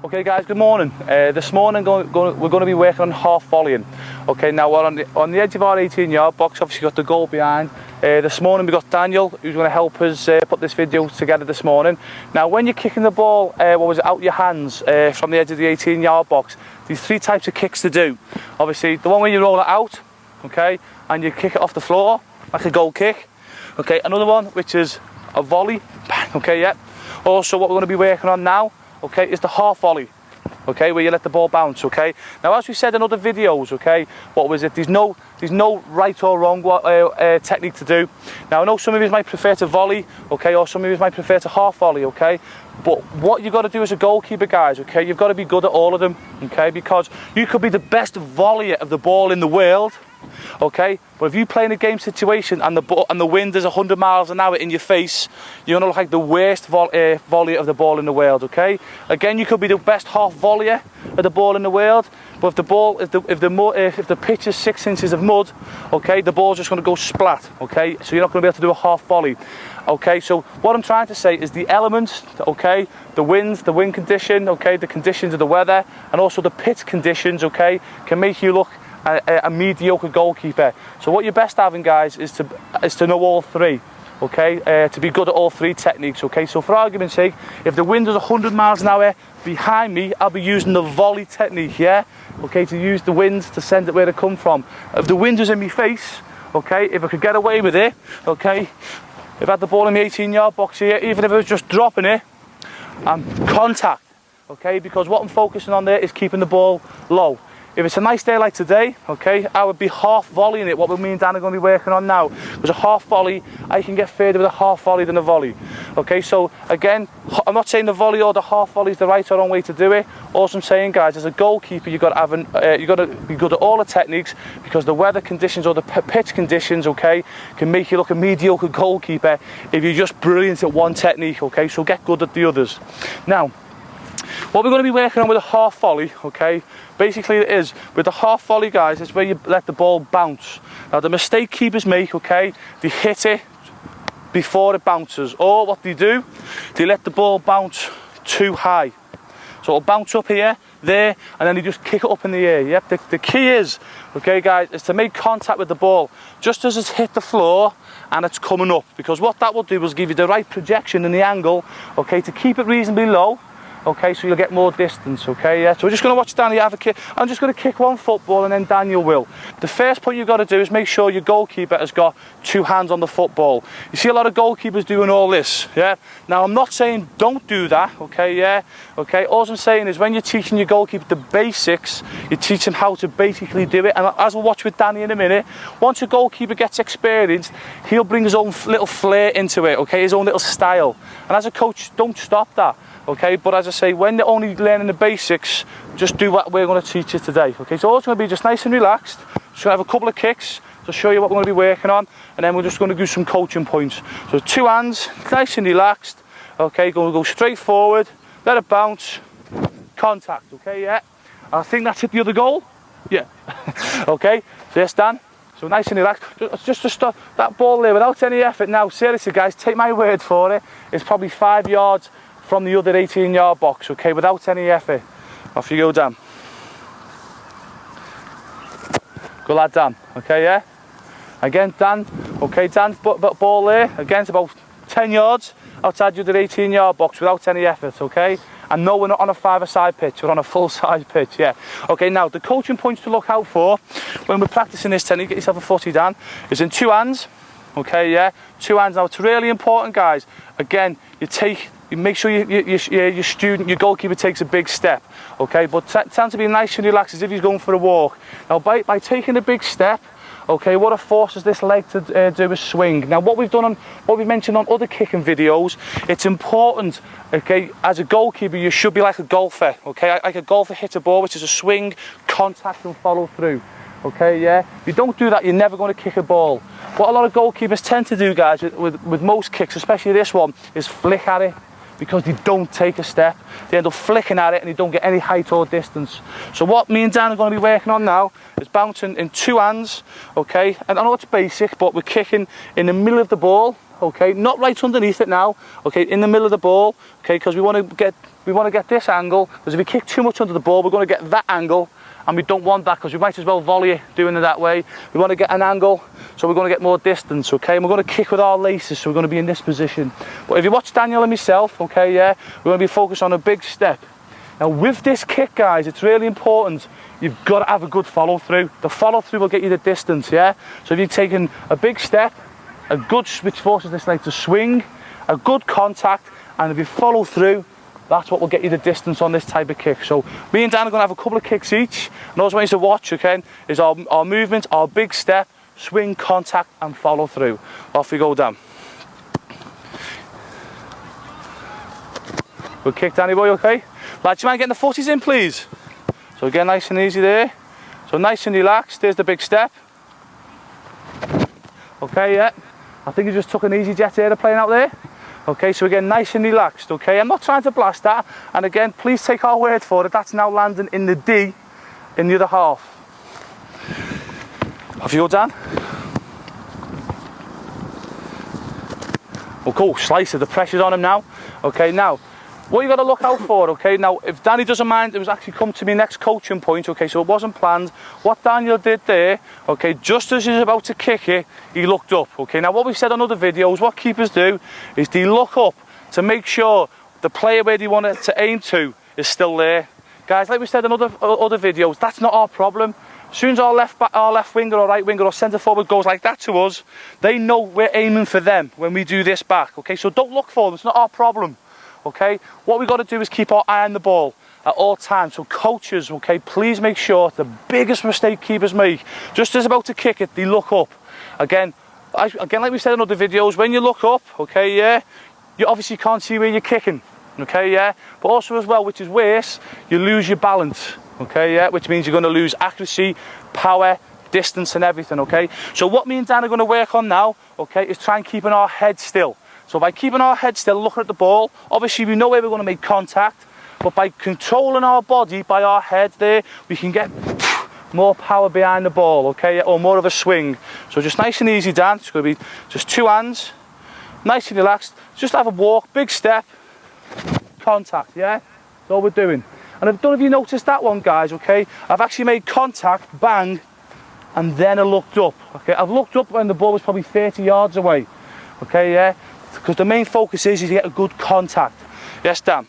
Okay guys, good morning. This morning we're going to be working on half volleying. Okay, now we're on the edge of our 18-yard box. Obviously got the goal behind. This morning we got Daniel, who's going to help us put this video together this morning. Now when you're kicking the ball, out your hands from the edge of the 18-yard box, there's three types of kicks to do. Obviously the one where you roll it out, okay, and you kick it off the floor like a goal kick. Okay, another one which is a volley. Okay, yeah. Also what we're going to be working on now, okay, is the half volley, okay, where you let the ball bounce. Okay, now as we said in other videos, okay, what was it, there's no right or wrong technique to do. Now I know some of you might prefer to volley, okay, or some of you might prefer to half volley, okay, but what you've got to do as a goalkeeper, guys, okay, you've got to be good at all of them, okay, because you could be the best volleyer of the ball in the world, okay, but if you play in a game situation and the wind is 100 miles an hour in your face, you're gonna look like the worst volleyer of the ball in the world. Okay, again, you could be the best half volleyer of the ball in the world, but if the ball, if the pitch is 6 inches of mud, okay, the ball's just gonna go splat. Okay, so you're not gonna be able to do a half volley. Okay, so what I'm trying to say is the elements, okay, the wind condition, okay, the conditions of the weather, and also the pitch conditions, okay, can make you look a mediocre goalkeeper. So what you're best having, guys, is to know all three, okay, to be good at all three techniques. Okay, so for argument's sake, if the wind is 100 miles an hour behind me, I'll be using the volley technique, yeah, okay, to use the wind to send it where it come from. If the wind is in my face, okay, if I could get away with it, okay, if I had the ball in the 18-yard box here, even if I was just dropping it, I'm contact, okay, because what I'm focusing on there is keeping the ball low. If it's a nice day like today, okay, I would be half volleying it, what me and Dan are going to be working on now. Because a half volley, I can get further with a half volley than a volley. Okay, so again, I'm not saying the volley or the half volley is the right or wrong way to do it. All I'm saying, guys, as a goalkeeper, you've got to be good at all the techniques, because the weather conditions or the pitch conditions, okay, can make you look a mediocre goalkeeper if you're just brilliant at one technique. Okay, so get good at the others. Now, what we're going to be working on with a half volley, okay, basically it is, with the half volley, guys, it's where you let the ball bounce. Now the mistake keepers make, okay, they hit it before it bounces, or what they do, they let the ball bounce too high. So it'll bounce up here, there, and then they just kick it up in the air. Yep, the key is, okay guys, is to make contact with the ball just as it's hit the floor and it's coming up, because what that will do is give you the right projection and the angle, okay, to keep it reasonably low. Okay, so you'll get more distance, okay, yeah. So we're just going to watch Danny have a kick. I'm just going to kick one football and then Daniel will. The first point you've got to do is make sure your goalkeeper has got two hands on the football. You see a lot of goalkeepers doing all this, yeah. Now I'm not saying don't do that, okay, yeah. Okay, all I'm saying is when you're teaching your goalkeeper the basics, you teach him how to basically do it. And as we'll watch with Danny in a minute, once a goalkeeper gets experienced, he'll bring his own little flair into it, okay, his own little style. And as a coach, don't stop that. Okay, but as I say, when they're only learning the basics, just do what we're going to teach you today. Okay, so it's going to be just nice and relaxed. Just going to have a couple of kicks to show you what we're going to be working on, and then we're just going to do some coaching points. So two hands, nice and relaxed. Okay, going to go straight forward, let it bounce, contact. Okay, yeah. I think that's hit the other goal. Yeah. Okay, so yes, Dan. So nice and relaxed. Just to stop that ball there without any effort. Now, seriously, guys, take my word for it. It's probably 5 yards from the other 18-yard box, okay, without any effort. Off you go, Dan. Good lad, Dan. Okay, yeah? Again, Dan. Okay, Dan's ball there. Again, it's about 10 yards outside the other 18-yard box without any effort, okay? And no, we're not on a 5-a-side pitch, we're on a full-size pitch, yeah. Okay, now, the coaching points to look out for when we're practicing this technique, get yourself a footy, Dan, is in two hands, okay, yeah? Two hands. Now, it's really important, guys. Again, you make sure your goalkeeper takes a big step, okay, but tend to be nice and relaxed as if he's going for a walk. Now by taking a big step, okay, what it forces this leg to do is swing. Now what we've mentioned on other kicking videos, it's important, okay, as a goalkeeper you should be like a golfer, okay, like a golfer hits a ball, which is a swing, contact and follow through. Okay, yeah. If you don't do that, you're never going to kick a ball. What a lot of goalkeepers tend to do, guys, with most kicks, especially this one, is flick at it, because they don't take a step. They end up flicking at it and they don't get any height or distance. So what me and Dan are going to be working on now is bouncing in two hands, okay? And I know it's basic, but we're kicking in the middle of the ball, okay, not right underneath it now, okay, in the middle of the ball, okay, because we want to get this angle, because if we kick too much under the ball, we're going to get that angle, and we don't want that, because we might as well volley it doing it that way. We want to get an angle, so we're going to get more distance, okay, and we're going to kick with our laces, so we're going to be in this position. But if you watch Daniel and myself, okay, yeah, we're going to be focused on a big step. Now with this kick, guys, it's really important. You've got to have a good follow through. The follow through will get you the distance, yeah? So if you're taking a big step, a good, which forces this leg to swing, a good contact, and if you follow through, that's what will get you the distance on this type of kick. So me and Dan are going to have a couple of kicks each, and all I want you to watch, okay, is our movement, our big step, swing, contact, and follow through. Off we go, Dan. Good kick, Danny boy, okay? Lads, do you mind getting the footies in, please? So again, nice and easy there. So nice and relaxed. There's the big step. Okay, yeah. I think you just took an EasyJet aeroplane out there. Okay, so again, nice and relaxed. Okay, I'm not trying to blast that. And again, please take our word for it. That's now landing in the D in the other half. Off you go, Dan. Oh, cool. Slicer. The pressure's on him now. Okay, now. What you got to look out for, okay, now if Danny doesn't mind, it was actually come to me next coaching point, okay, so it wasn't planned. What Daniel did there, okay, just as he's about to kick it, he looked up, okay. Now what we've said on other videos, what keepers do is they look up to make sure the player where they want it to aim to is still there. Guys, like we said in other videos, that's not our problem. As soon as our left winger or right winger or centre forward goes like that to us, they know we're aiming for them when we do this back, okay, so don't look for them, it's not our problem. Okay, what we've got to do is keep our eye on the ball at all times. So coaches, okay, please make sure the biggest mistake keepers make, just as about to kick it, they look up. Again, like we said in other videos, when you look up, okay, yeah, you obviously can't see where you're kicking, okay, yeah, but also as well, which is worse, you lose your balance, okay, yeah, which means you're going to lose accuracy, power, distance and everything, okay. So what me and Dan are going to work on now, okay, is try and keeping our head still. So by keeping our head still, looking at the ball, obviously we know where we're going to make contact, but by controlling our body, by our head there, we can get more power behind the ball, okay, or more of a swing. So just nice and easy, Dan. It's going to be just two hands, nice and relaxed. Just have a walk, big step, contact, yeah? That's all we're doing. And I don't know if you noticed that one, guys, okay? I've actually made contact, bang, and then I looked up, okay? I've looked up when the ball was probably 30 yards away, okay, yeah? Because the main focus is to get a good contact. Yes, Dan.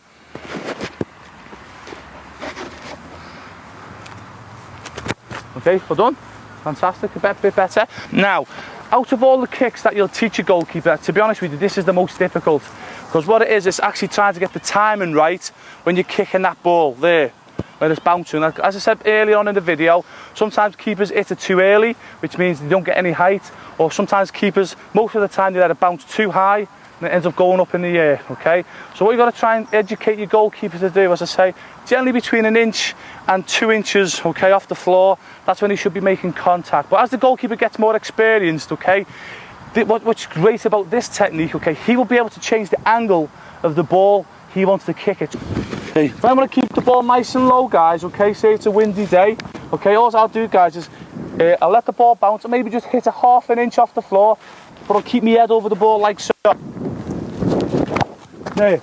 Okay, well done. Fantastic, a bit better. Now, out of all the kicks that you'll teach a goalkeeper, to be honest with you, this is the most difficult. Because what it is, it's actually trying to get the timing right when you're kicking that ball there, when it's bouncing. As I said earlier on in the video, sometimes keepers hit it too early, which means they don't get any height, or sometimes keepers, most of the time, they let it bounce too high, and it ends up going up in the air, okay? So what you've got to try and educate your goalkeeper to do, as I say, generally between 1 inch and 2 inches, okay, off the floor, that's when he should be making contact. But as the goalkeeper gets more experienced, okay, what's great about this technique, okay, he will be able to change the angle of the ball he wants to kick it. Okay, if I want to keep the ball nice and low, guys, okay, say it's a windy day, okay, all I'll do, guys, is I'll let the ball bounce and maybe just hit a ½ inch off the floor, but I'll keep my head over the ball like so. There.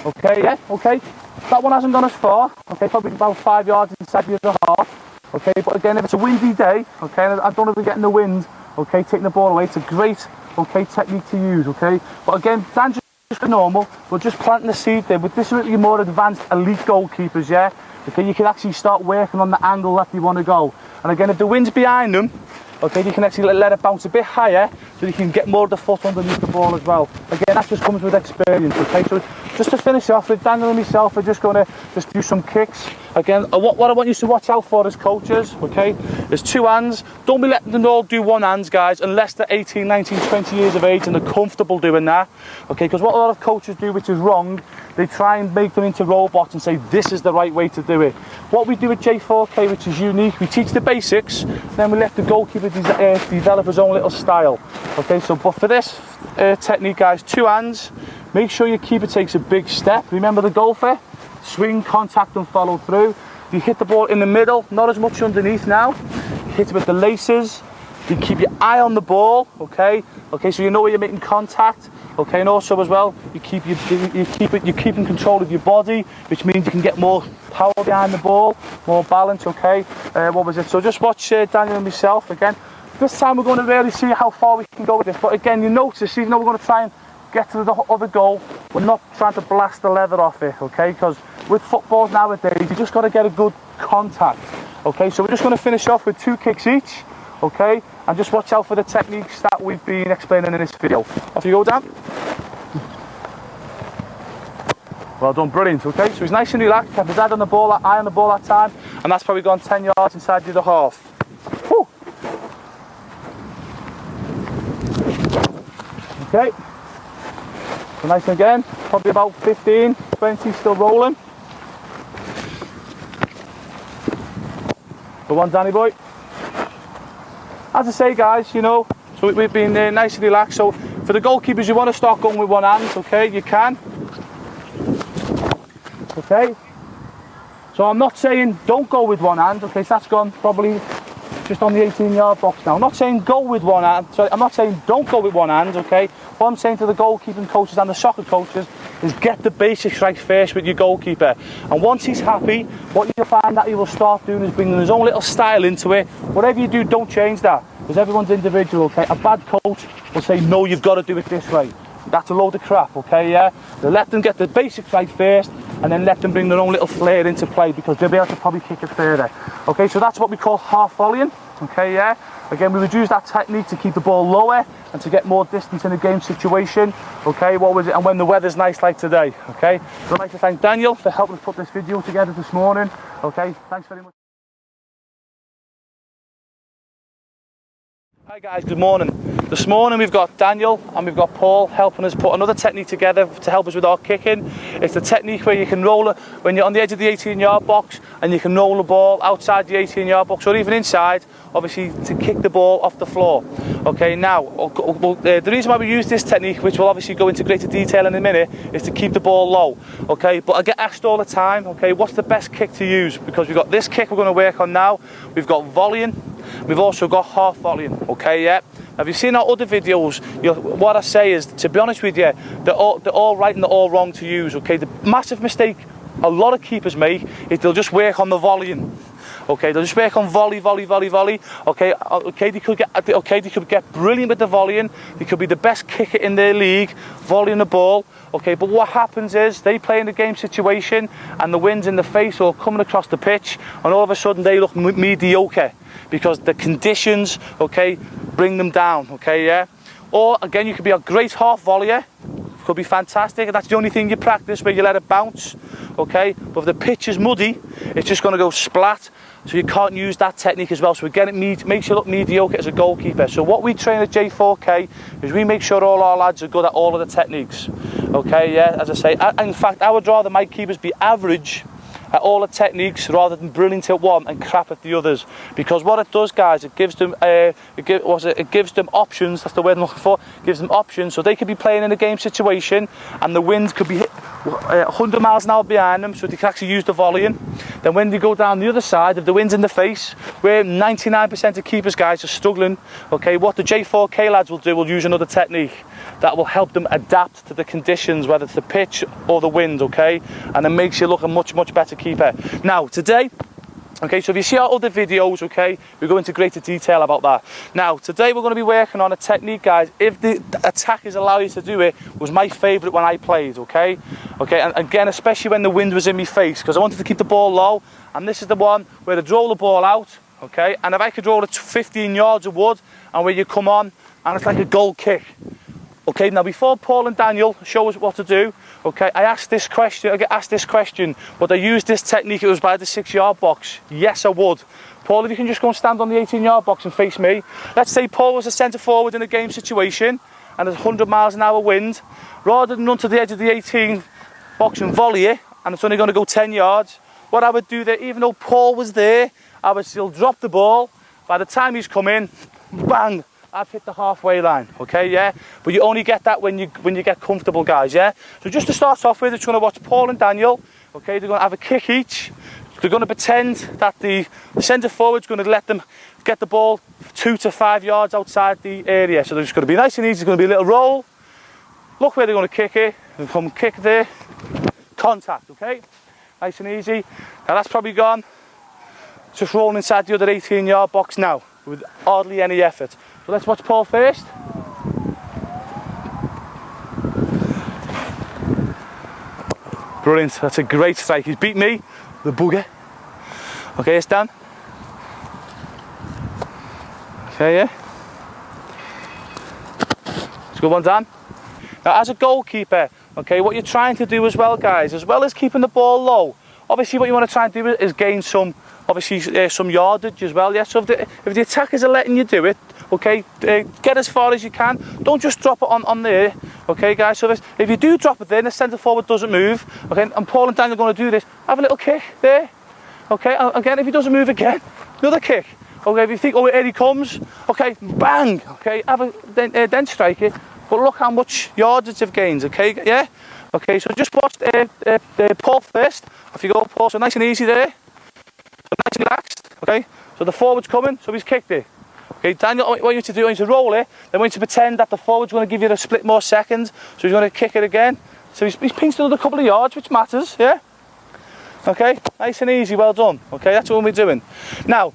Okay, yeah, okay. That one hasn't gone as far, okay, probably about 5 yards inside the other half, okay, but again, if it's a windy day, okay, and I don't want to be getting the wind, okay, taking the ball away, it's a great, okay, technique to use, okay, but again, Dan just normal, we're just planting the seed there, but this is your more advanced elite goalkeepers, yeah, okay, you can actually start working on the angle that you want to go, and again, if the wind's behind them, okay, you can actually let it bounce a bit higher so you can get more of the foot underneath the ball as well. Again, that just comes with experience, okay? So just to finish off with Daniel and myself, we're just going to just do some kicks. Again, what I want you to watch out for as coaches, okay, is two hands. Don't be letting them all do one hand, guys, unless they're 18, 19, 20 years of age and they're comfortable doing that, okay? Because what a lot of coaches do, which is wrong, they try and make them into robots and say this is the right way to do it. What we do with J4K, which is unique, we teach the basics, then we let the goalkeeper develop his own little style. Okay, so but for this technique, guys, two hands, make sure your keeper takes a big step. Remember the golfer, swing, contact and follow through. You hit the ball in the middle, not as much underneath now. You hit it with the laces, You keep your eye on the ball, okay? Okay, so you know where you're making contact, okay? And also as well, you're keeping control of your body, which means you can get more power behind the ball, more balance, okay? What was it? So just watch Daniel and myself again. This time we're going to really see how far we can go with this. But again, you notice, even though we're going to try and get to the other goal, we're not trying to blast the leather off it, okay? Because with footballs nowadays, you just got to get a good contact, okay? So we're just going to finish off with 2 kicks each, okay? And just watch out for the techniques that we've been explaining in this video. Off you go, Dan. Well done, brilliant, okay? So he's nice and relaxed, kept his head on the ball, eye on the ball that time, and that's probably gone 10 yards inside the other half. Woo. Okay. So nice and again, probably about 15, 20, still rolling. Go on, Danny boy. As I say, guys, you know, so we've been nice and relaxed. So for the goalkeepers, you want to start going with one hand, okay? You can. Okay. So I'm not saying don't go with one hand, okay? So that's gone probably just on the 18-yard box now. I'm not saying go with one hand. Sorry, I'm not saying don't go with one hand, okay? What I'm saying to the goalkeeping coaches and the soccer coaches is get the basics right first with your goalkeeper. And once he's happy, what you'll find that he will start doing is bringing his own little style into it. Whatever you do, don't change that, because everyone's individual, okay? A bad coach will say, no, you've got to do it this way. That's a load of crap, okay, yeah? So let them get the basics right first, and then let them bring their own little flair into play, because they'll be able to probably kick it further. Okay, so that's what we call half volleying, okay, yeah? Again, we would use that technique to keep the ball lower and to get more distance in a game situation, okay? What was it? And when the weather's nice like today, okay? So I'd like to thank Daniel for helping us put this video together this morning, okay? Thanks very much. Hi guys, good morning. This morning we've got Daniel and we've got Paul helping us put another technique together to help us with our kicking. It's the technique where you can roll it when you're on the edge of the 18-yard box and you can roll the ball outside the 18-yard box or even inside, obviously to kick the ball off the floor. Okay, now the reason why we use this technique, which we'll obviously go into greater detail in a minute, is to keep the ball low. Okay, but I get asked all the time, okay, what's the best kick to use? Because we've got this kick we're going to work on now, we've got volleying, we've also got half volleying, okay, yeah. Now, if you've seen our other videos, what I say is, to be honest with you, they're all right and they're all wrong to use, okay. The massive mistake a lot of keepers make is they'll just work on the volleying. Okay, they'll just work on volley. Okay, they could get brilliant with the volleying. They could be the best kicker in their league, volleying the ball. Okay, but what happens is they play in a game situation and the wind's in the face or coming across the pitch, and all of a sudden they look mediocre because the conditions, okay, bring them down. Okay, yeah. Or again, you could be a great half volleyer. Could be fantastic, and that's the only thing you practice, where you let it bounce, okay? But if the pitch is muddy, it's just going to go splat, so you can't use that technique as well. So again, it makes you look mediocre as a goalkeeper. So what we train at J4K is we make sure all our lads are good at all of the techniques, okay? Yeah, as I say, in fact, I would rather my keepers be average at all the techniques rather than brilliant at one and crap at the others, because what it does, guys, it gives them options. That's the word I'm looking for. It gives them options, so they could be playing in a game situation and the wind could be hit 100 miles an hour behind them, so they can actually use the volleying. Then when they go down the other side, if the wind's in the face, where 99% of keepers, guys, are struggling, okay, what the J4K lads will do, will use another technique that will help them adapt to the conditions, whether it's the pitch or the wind, okay, and it makes you look a much better keeper. Now today, okay, so if you see our other videos, okay, we go into greater detail about that. Now today we're going to be working on a technique, guys, if the attackers allow you to do it, was my favourite when I played, okay, and again, especially when the wind was in my face, because I wanted to keep the ball low. And this is the one where I'd roll the ball out, okay, and if I could roll it 15 yards of wood, and where you come on and it's like a goal kick. Okay, now before Paul and Daniel show us what to do, okay, I get asked this question, would I use this technique if it was by the 6-yard box? Yes, I would. Paul, if you can just go and stand on the 18-yard box and face me. Let's say Paul was a centre forward in a game situation and there's 100 miles an hour wind. Rather than run to the edge of the 18 box and volley it, and it's only going to go 10 yards, what I would do there, even though Paul was there, I would still drop the ball. By the time he's come in, bang, I've hit the halfway line, okay, yeah? But you only get that when you get comfortable, guys, yeah? So just to start off with, it's going to watch Paul and Daniel, okay? They're going to have a kick each, they're going to pretend that the centre forward's going to let them get the ball 2 to 5 yards outside the area. So they're just going to be nice and easy. It's going to be a little roll. Look where they're going to kick it. And come kick there. Contact, okay? Nice and easy. Now that's probably gone. Just rolling inside the other 18-yard box now with hardly any effort. So let's watch Paul first. Brilliant, that's a great strike. He's beat me, the booger. Okay, it's done. Okay, yeah. It's a good one, Dan. Now, as a goalkeeper, okay, what you're trying to do as well, guys, as well as keeping the ball low, obviously what you want to try and do is gain some, obviously, some yardage as well, yeah? So if the attackers are letting you do it, okay, get as far as you can. Don't just drop it on there, okay, guys? So if you do drop it there and the centre forward doesn't move, okay, and Paul and Daniel are going to do this, have a little kick there, okay? Again, if he doesn't move again, another kick. Okay, if you think, oh, here he comes, okay, bang, okay, then strike it. But look how much yardage they've gained, okay, yeah? Okay, so just watch Paul first. Off you go, Paul. So nice and easy there. So nice and relaxed, okay? So the forward's coming, so he's kicked it. Okay, Daniel, what you need to do, you need to roll it. Then we need to pretend that the forward's going to give you a split more seconds. So he's going to kick it again. So he's pinched another couple of yards, which matters, yeah? Okay, nice and easy, well done. Okay, that's what we're doing. Now,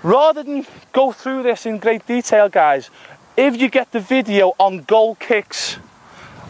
rather than go through this in great detail, guys, if you get the video on goal kicks,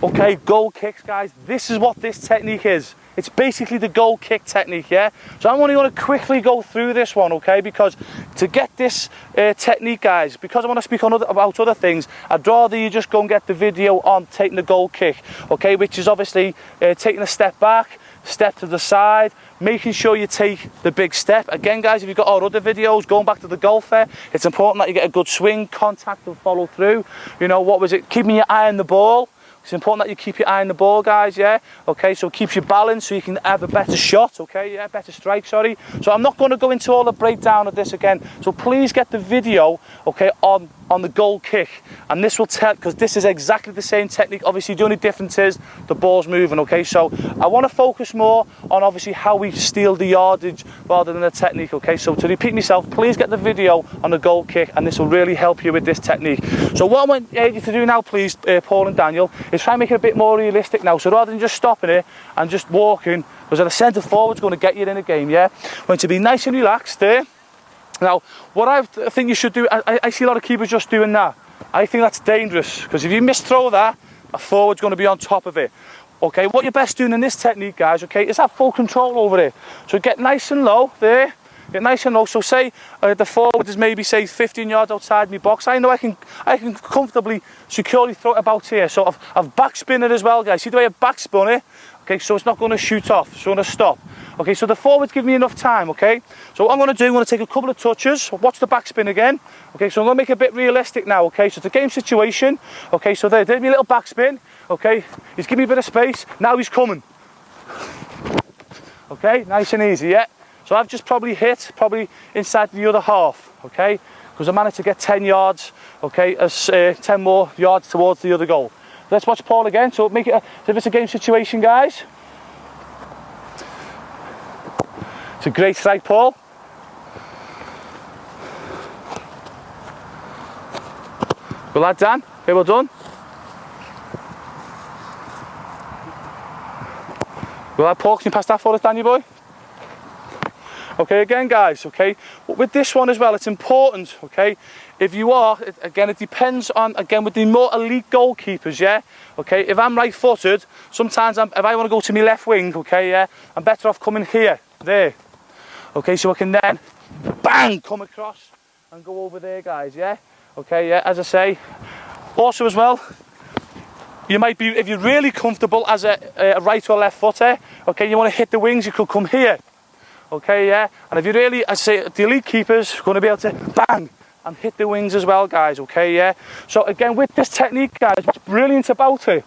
okay, goal kicks, guys, this is what this technique is. It's basically the goal kick technique, yeah? So I'm only going to quickly go through this one, okay? Because to get this technique, guys, because I want to speak on about other things, I'd rather you just go and get the video on taking the goal kick, okay? Which is obviously taking a step back, step to the side, making sure you take the big step. Again, guys, if you've got our other videos, going back to the golfer, it's important that you get a good swing, contact and follow through. You know, what was it? Keeping your eye on the ball. It's important that you keep your eye on the ball, guys, yeah? Okay, so it keeps you balanced so you can have a better shot, okay? Yeah, better strike, sorry. So I'm not going to go into all the breakdown of this again. So please get the video, okay, on the goal kick. And this will tell, because this is exactly the same technique. Obviously, the only difference is the ball's moving, okay? So I want to focus more on, obviously, how we steal the yardage rather than the technique, okay? So to repeat myself, please get the video on the goal kick, and this will really help you with this technique. So what I want you to do now, please, Paul and Daniel, is try and make it a bit more realistic now. So rather than just stopping it and just walking, because the centre forward's going to get you in a game, yeah? Want to be nice and relaxed there. Now, what I think you should do, I see a lot of keepers just doing that. I think that's dangerous, because if you misthrow that, a forward's going to be on top of it. Okay, what you're best doing in this technique, guys, okay, is have full control over it. So get nice and low there. Get nice and low. So say the forward is maybe, say, 15 yards outside my box. I know I can comfortably, securely throw it about here. So I've backspin it as well, guys. See the way I backspin it? Okay, so it's not going to shoot off. It's going to stop. Okay, so the forwards give me enough time, okay? So what I'm going to do, I'm going to take a couple of touches. Watch the backspin again. Okay, so I'm going to make it a bit realistic now, okay? So it's a game situation. Okay, so there's me a little backspin. Okay, he's giving me a bit of space. Now he's coming. Okay, nice and easy, yeah? So I've just probably hit, inside the other half, okay? Because I managed to get 10 yards, okay, as 10 more yards towards the other goal. Let's watch Paul again. So make it, if it's a game situation, guys. It's a great strike, Paul. Good lad, Dan. Okay, well done. Good lad, Paul. Can you pass that for us, Dan, you boy? Okay, again, guys, okay, with this one as well, it's important, okay, if you are, again, it depends on, again, with the more elite goalkeepers, yeah, okay, if I'm right-footed, sometimes if I want to go to my left wing, okay, yeah, I'm better off coming here, there, okay, so I can then, bang, come across and go over there, guys, yeah, okay, yeah, as I say, also as well, you might be, if you're really comfortable as a right or left footer, okay, you want to hit the wings, you could come here. Okay, yeah, and if you really, I say, the elite keepers are going to be able to bang and hit the wings as well, guys, okay, yeah. So again, with this technique, guys, what's brilliant about it,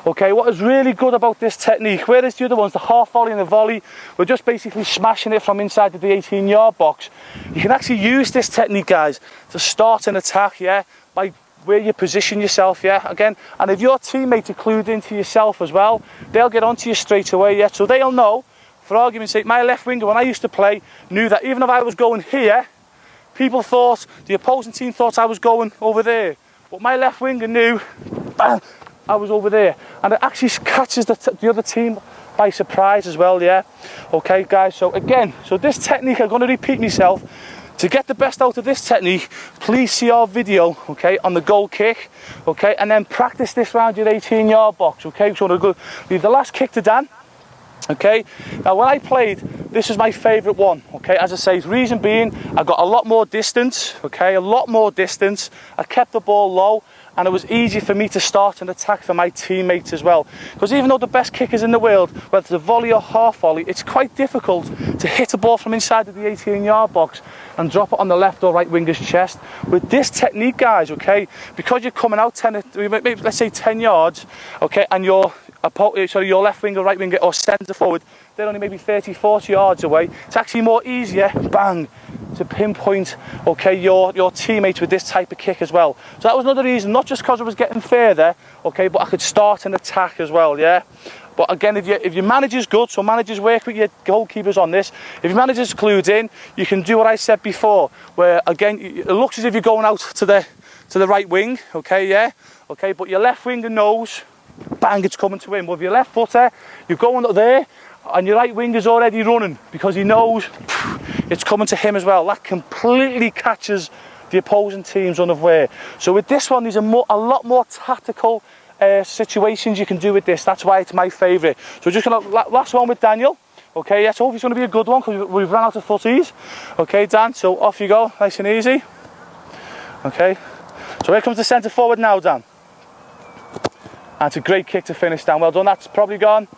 okay, what is really good about this technique, whereas the other ones, the half volley and the volley, we're just basically smashing it from inside the 18-yard box. You can actually use this technique, guys, to start an attack, yeah, by where you position yourself, yeah, again, and if your teammates are clued into yourself as well, they'll get onto you straight away, yeah, so they'll know for argument's sake, my left winger, when I used to play, knew that even if I was going here, people thought, the opposing team thought I was going over there. But my left winger knew, bang, I was over there. And it actually catches the other team by surprise as well, yeah? Okay, guys, so again, so this technique, I'm going to repeat myself. To get the best out of this technique, please see our video, okay, on the goal kick, okay, and then practice this round your 18-yard box, okay? So I'm going to leave the last kick to Dan, okay? Now, when I played, this was my favourite one, okay? As I say, reason being, I got a lot more distance, okay? A lot more distance. I kept the ball low, and it was easy for me to start an attack for my teammates as well. Because even though the best kickers in the world, whether it's a volley or half volley, it's quite difficult to hit a ball from inside of the 18-yard box and drop it on the left or right winger's chest. With this technique, guys, okay, because you're coming out 10, maybe let's say 10 yards, okay, and your left winger, right winger, or centre forward, they're only maybe 30, 40 yards away. It's actually more easier, bang, to pinpoint, okay, your teammates with this type of kick as well. So that was another reason, not just because I was getting further, okay, but I could start an attack as well, yeah. But again, if your manager's good, so managers work with your goalkeepers on this. If your manager's clued in, you can do what I said before, where again, it looks as if you're going out to the right wing, okay, yeah, okay, but your left winger knows, bang, it's coming to him. With your left footer, you're going up there, and your right winger's already running because he knows it's coming to him as well. That completely catches the opposing teams unaware. So with this one, there's a lot more tactical situations you can do with this. That's why it's my favourite. So we're just going to last one with Daniel. Okay, yes, I hope it's going to be a good one because we've run out of footies. Okay, Dan, so off you go, nice and easy. Okay, so here comes the centre forward now, Dan. And it's a great kick to finish, Dan. Well done, that's probably gone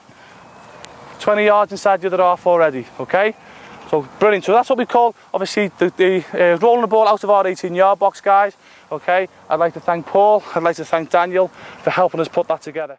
20 yards inside the other half already, okay? So brilliant. So that's what we call, obviously, the rolling the ball out of our 18-yard box, guys, okay? I'd like to thank Paul, I'd like to thank Daniel for helping us put that together.